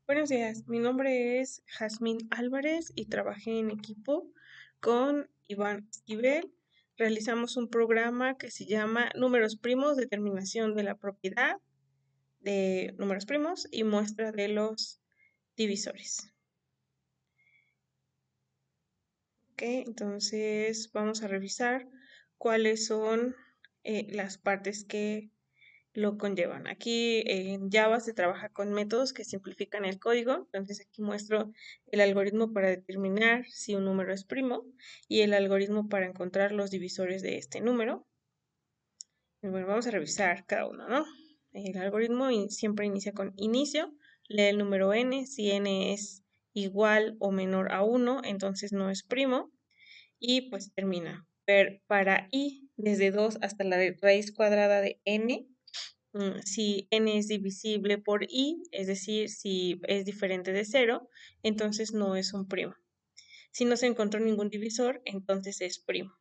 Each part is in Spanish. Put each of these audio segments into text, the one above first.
Buenos días, mi nombre es Jazmín Álvarez y trabajé en equipo con Iván Esquivel. Realizamos un programa que se llama Números Primos, determinación de la propiedad de números primos y muestra de los divisores. Ok, entonces vamos a revisar cuáles son las partes que lo conllevan. Aquí en Java se trabaja con métodos que simplifican el código. Entonces aquí muestro el algoritmo para determinar si un número es primo y el algoritmo para encontrar los divisores de este número. Y bueno, vamos a revisar cada uno, ¿no? El algoritmo siempre inicia con inicio, lee el número n, si n es igual o menor a 1, entonces no es primo, y pues termina. Para i, desde 2 hasta la raíz cuadrada de n, si n es divisible por i, es decir, si es diferente de 0, entonces no es un primo. Si no se encontró ningún divisor, entonces es primo.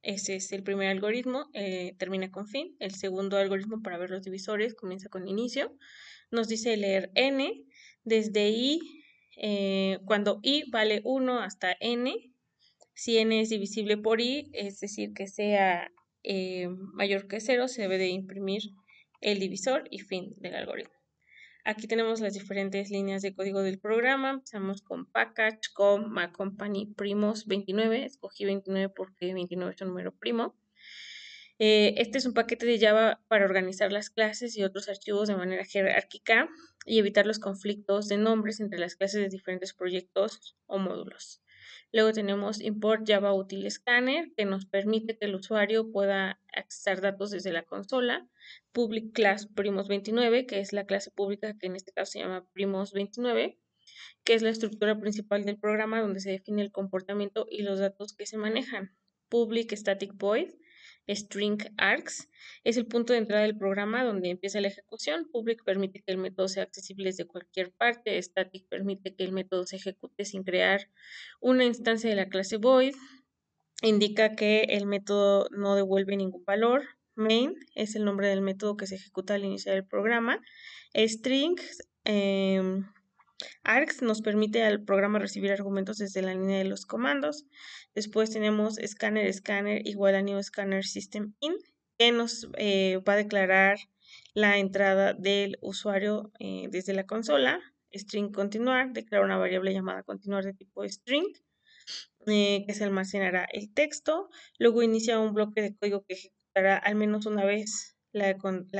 Ese es el primer algoritmo, termina con fin. El segundo algoritmo para ver los divisores comienza con inicio. Nos dice leer n desde i, cuando i vale 1 hasta n. Si n es divisible por i, es decir, que sea mayor que 0, se debe de imprimir el divisor y fin del algoritmo. Aquí tenemos las diferentes líneas de código del programa. Empezamos con package, com, company, primos, 29. Escogí 29 porque 29 es un número primo. Este es un paquete de Java para organizar las clases y otros archivos de manera jerárquica y evitar los conflictos de nombres entre las clases de diferentes proyectos o módulos. Luego tenemos import Java Util Scanner, que nos permite que el usuario pueda accesar datos desde la consola. Public Class Primos29, que es la clase pública que en este caso se llama Primos29, que es la estructura principal del programa donde se define el comportamiento y los datos que se manejan. Public Static Void, String Args, es el punto de entrada del programa donde empieza la ejecución. Public permite que el método sea accesible desde cualquier parte. Static permite que el método se ejecute sin crear una instancia de la clase void. Indica que el método no devuelve ningún valor. Main es el nombre del método que se ejecuta al iniciar el programa. Strings args nos permite al programa recibir argumentos desde la línea de los comandos. Después tenemos scanner igual a new scanner system in, que nos va a declarar la entrada del usuario desde la consola. String continuar, declara una variable llamada continuar de tipo string, que se almacenará el texto. Luego inicia un bloque de código que ejecutará al menos una vez la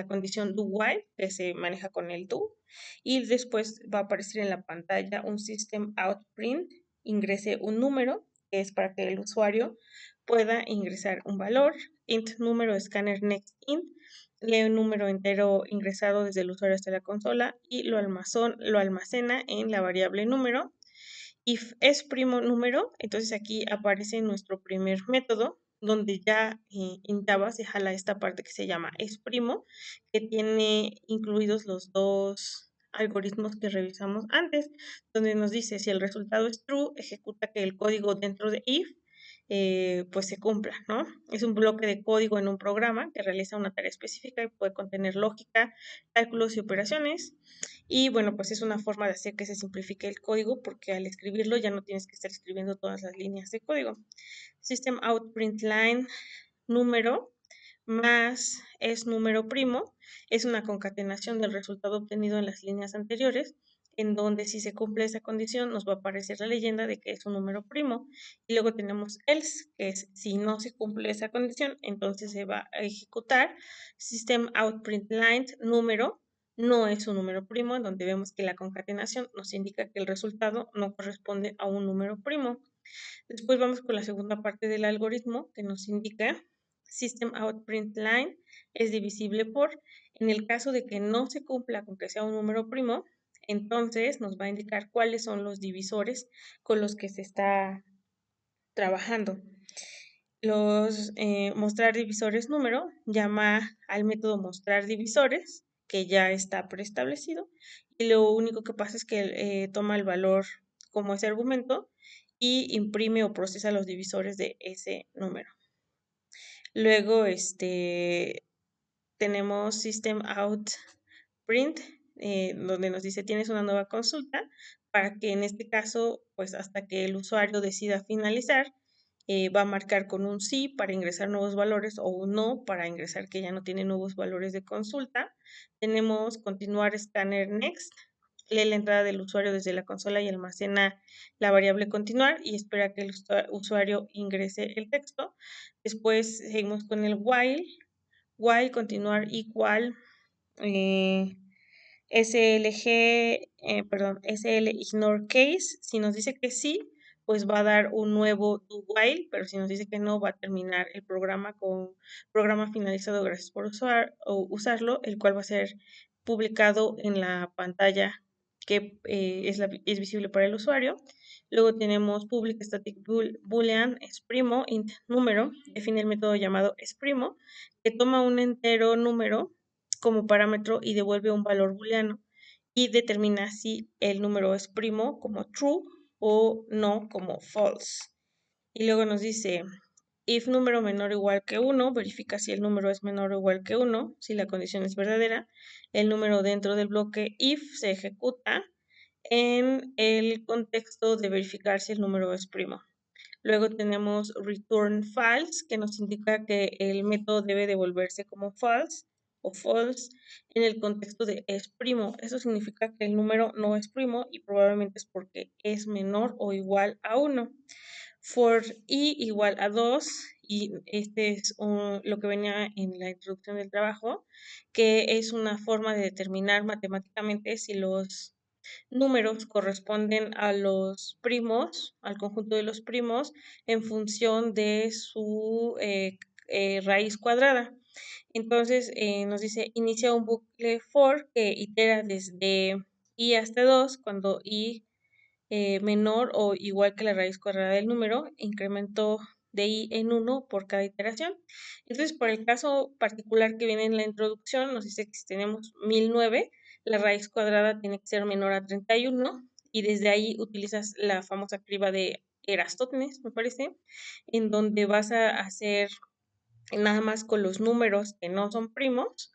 condición do while, que se maneja con el do, y después va a aparecer en la pantalla un system out print, ingrese un número, que es para que el usuario pueda ingresar un valor. Int número scanner next int, lee un número entero ingresado desde el usuario hasta la consola y lo almacena en la variable número. If es primo número, entonces aquí aparece nuestro primer método, donde ya en Java se jala esta parte que se llama es primo, que tiene incluidos los dos algoritmos que revisamos antes, donde nos dice si el resultado es true, ejecuta que el código dentro de if pues se cumpla, ¿no? Es un bloque de código en un programa que realiza una tarea específica y puede contener lógica, cálculos y operaciones. Y bueno, pues es una forma de hacer que se simplifique el código porque al escribirlo ya no tienes que estar escribiendo todas las líneas de código. System out print line número más es número primo es una concatenación del resultado obtenido en las líneas anteriores, en donde si se cumple esa condición nos va a aparecer la leyenda de que es un número primo. Y luego tenemos else, que es si no se cumple esa condición, entonces se va a ejecutar system out print line número no es un número primo, en donde vemos que la concatenación nos indica que el resultado no corresponde a un número primo. Después vamos con la segunda parte del algoritmo que nos indica system out print line es divisible por. En el caso de que no se cumpla con que sea un número primo, entonces nos va a indicar cuáles son los divisores con los que se está trabajando. Los mostrar divisores número llama al método mostrar divisores, que ya está preestablecido, y lo único que pasa es que toma el valor como ese argumento y imprime o procesa los divisores de ese número. Luego tenemos system out print donde nos dice tienes una nueva consulta, para que en este caso, pues hasta que el usuario decida finalizar, va a marcar con un sí para ingresar nuevos valores o un no para ingresar que ya no tiene nuevos valores de consulta. Tenemos continuar scanner next, lee la entrada del usuario desde la consola y almacena la variable continuar y espera que el usuario ingrese el texto. Después seguimos con el while continuar igual eh, SL ignore case. Si nos dice que sí, pues va a dar un nuevo do while, pero si nos dice que no, va a terminar el programa con programa finalizado, gracias por usarlo, el cual va a ser publicado en la pantalla que es visible para el usuario. Luego tenemos public static boolean exprimo int número, define el método llamado exprimo, que toma un entero número como parámetro y devuelve un valor booleano y determina si el número es primo como true o no como false. Y luego nos dice, if número menor o igual que 1, verifica si el número es menor o igual que 1, si la condición es verdadera. El número dentro del bloque if se ejecuta en el contexto de verificar si el número es primo. Luego tenemos return false, que nos indica que el método debe devolverse como false o false en el contexto de es primo. Eso significa que el número no es primo y probablemente es porque es menor o igual a 1. For i igual a 2, y este es lo que venía en la introducción del trabajo, que es una forma de determinar matemáticamente si los números corresponden a los primos, al conjunto de los primos, en función de su raíz cuadrada. Entonces nos dice, inicia un bucle for que itera desde i hasta 2, cuando i menor o igual que la raíz cuadrada del número, incremento de i en 1 por cada iteración. Entonces, por el caso particular que viene en la introducción, nos dice que si tenemos 1009, la raíz cuadrada tiene que ser menor a 31 y desde ahí utilizas la famosa criba de Eratóstenes, me parece, en donde vas a hacer nada más con los números que no son primos,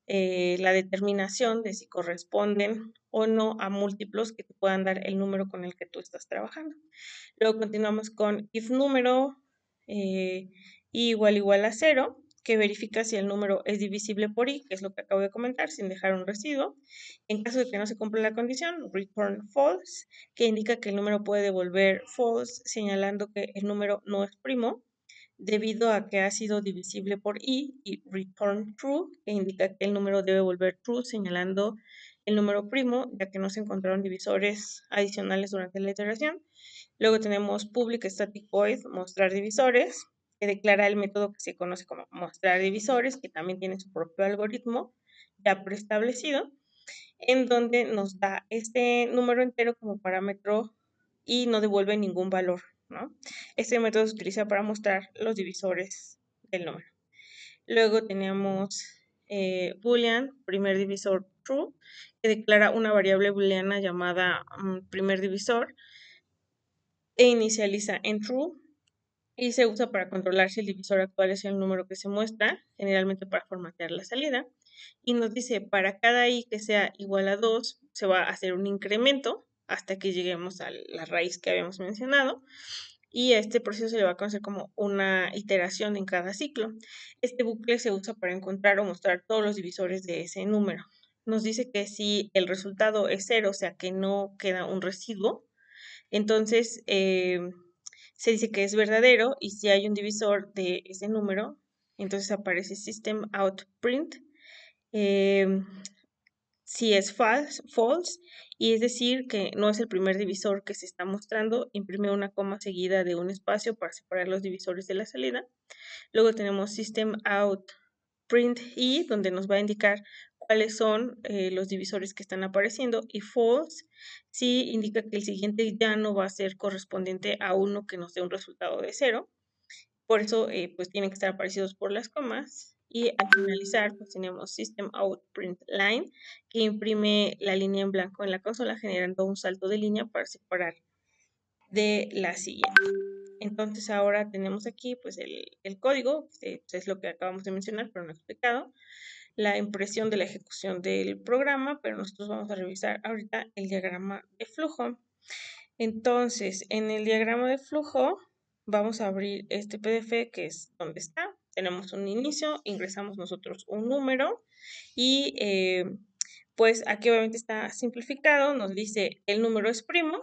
la determinación de si corresponden o no a múltiplos que te puedan dar el número con el que tú estás trabajando. Luego continuamos con if número igual a 0, que verifica si el número es divisible por i, que es lo que acabo de comentar, sin dejar un residuo. En caso de que no se cumpla la condición, return false, que indica que el número puede devolver false, señalando que el número no es primo debido a que ha sido divisible por i, y return true, que indica que el número debe volver true, señalando el número primo, ya que no se encontraron divisores adicionales durante la iteración. Luego tenemos public static void, mostrar divisores, que declara el método que se conoce como mostrar divisores, que también tiene su propio algoritmo ya preestablecido, en donde nos da este número entero como parámetro y no devuelve ningún valor, ¿no? Este método se utiliza para mostrar los divisores del número. Luego tenemos boolean, primer divisor true, que declara una variable booleana llamada primer divisor e inicializa en true y se usa para controlar si el divisor actual es el número que se muestra, generalmente para formatear la salida. Y nos dice, para cada i que sea igual a 2, se va a hacer un incremento hasta que lleguemos a la raíz que habíamos mencionado. Y a este proceso se le va a conocer como una iteración en cada ciclo. Este bucle se usa para encontrar o mostrar todos los divisores de ese número. Nos dice que si el resultado es 0, o sea que no queda un residuo, entonces se dice que es verdadero, y si hay un divisor de ese número, entonces aparece system out print. Si es false, y es decir que no es el primer divisor que se está mostrando, imprime una coma seguida de un espacio para separar los divisores de la salida. Luego tenemos system out print i, donde nos va a indicar cuáles son los divisores que están apareciendo, y false si indica que el siguiente ya no va a ser correspondiente a uno que nos dé un resultado de 0. Por eso, pues tienen que estar aparecidos por las comas. Y al finalizar, pues tenemos System Out Print Line, que imprime la línea en blanco en la consola, generando un salto de línea para separar de la siguiente. Entonces ahora tenemos aquí pues el código, pues es lo que acabamos de mencionar, pero no explicado. la impresión de la ejecución del programa, pero nosotros vamos a revisar ahorita el diagrama de flujo. Entonces, en el diagrama de flujo vamos a abrir este PDF que es donde está. Tenemos un inicio, ingresamos nosotros un número y pues aquí obviamente está simplificado, nos dice el número es primo.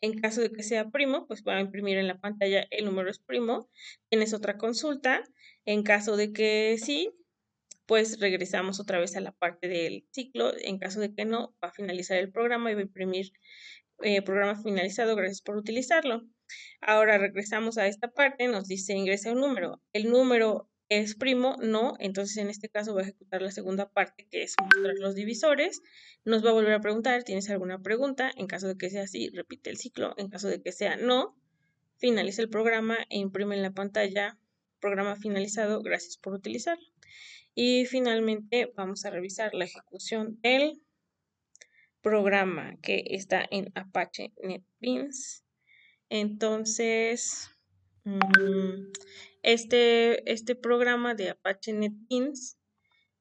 En caso de que sea primo, pues va a imprimir en la pantalla el número es primo. Tienes otra consulta. En caso de que sí, pues regresamos otra vez a la parte del ciclo. En caso de que no, va a finalizar el programa y va a imprimir programa finalizado, gracias por utilizarlo. Ahora regresamos a esta parte, nos dice ingresa un número. El número es primo, no, entonces en este caso voy a ejecutar la segunda parte que es mostrar los divisores. Nos va a volver a preguntar, ¿tienes alguna pregunta? En caso de que sea así, repite el ciclo. En caso de que sea no, finaliza el programa e imprime en la pantalla programa finalizado, gracias por utilizarlo. Y finalmente vamos a revisar la ejecución del programa que está en Apache NetBeans. Entonces, este programa de Apache NetBeans,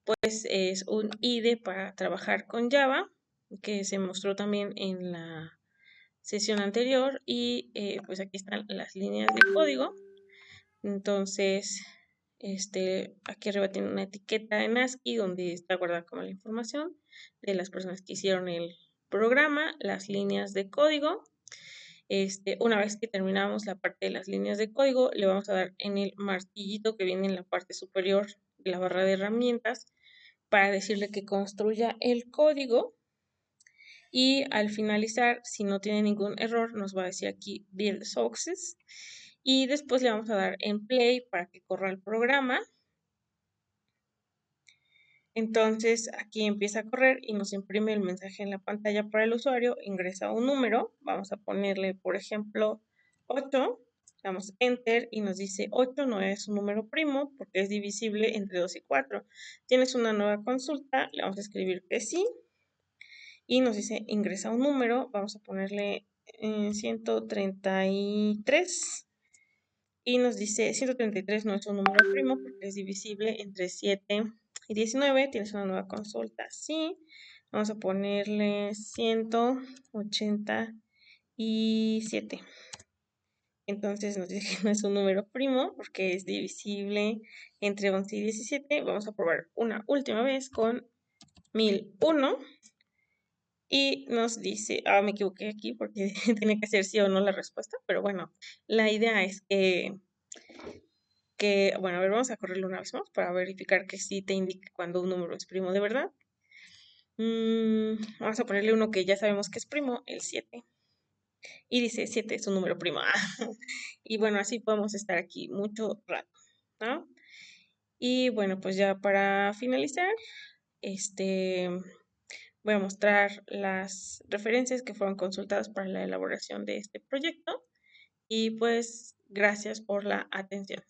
pues es un IDE para trabajar con Java, que se mostró también en la sesión anterior y pues aquí están las líneas de código. Entonces, aquí arriba tiene una etiqueta en ASCII donde está guardada como la información de las personas que hicieron el programa, las líneas de código. Una vez que terminamos la parte de las líneas de código, le vamos a dar en el martillito que viene en la parte superior de la barra de herramientas para decirle que construya el código. Y al finalizar, si no tiene ningún error, nos va a decir aquí Build Success. Y después le vamos a dar en Play para que corra el programa. Entonces aquí empieza a correr y nos imprime el mensaje en la pantalla para el usuario, ingresa un número, vamos a ponerle por ejemplo 8, damos Enter y nos dice 8 no es un número primo porque es divisible entre 2 y 4. Tienes una nueva consulta, le vamos a escribir que sí y nos dice ingresa un número, vamos a ponerle 133 y nos dice 133 no es un número primo porque es divisible entre 7 y 19. Tienes una nueva consulta, sí. Vamos a ponerle 187. Entonces nos dice que no es un número primo porque es divisible entre 11 y 17. Vamos a probar una última vez con 1001. Y nos dice, me equivoqué aquí porque tiene que ser sí o no la respuesta, pero bueno, la idea es bueno, a ver, vamos a correrlo una vez más para verificar que sí te indique cuando un número es primo de verdad. Vamos a ponerle uno que ya sabemos que es primo, el 7. Y dice 7 es un número primo. Y bueno, así podemos estar aquí mucho rato, ¿no? Y bueno, pues ya para finalizar, voy a mostrar las referencias que fueron consultadas para la elaboración de este proyecto. Y pues, gracias por la atención.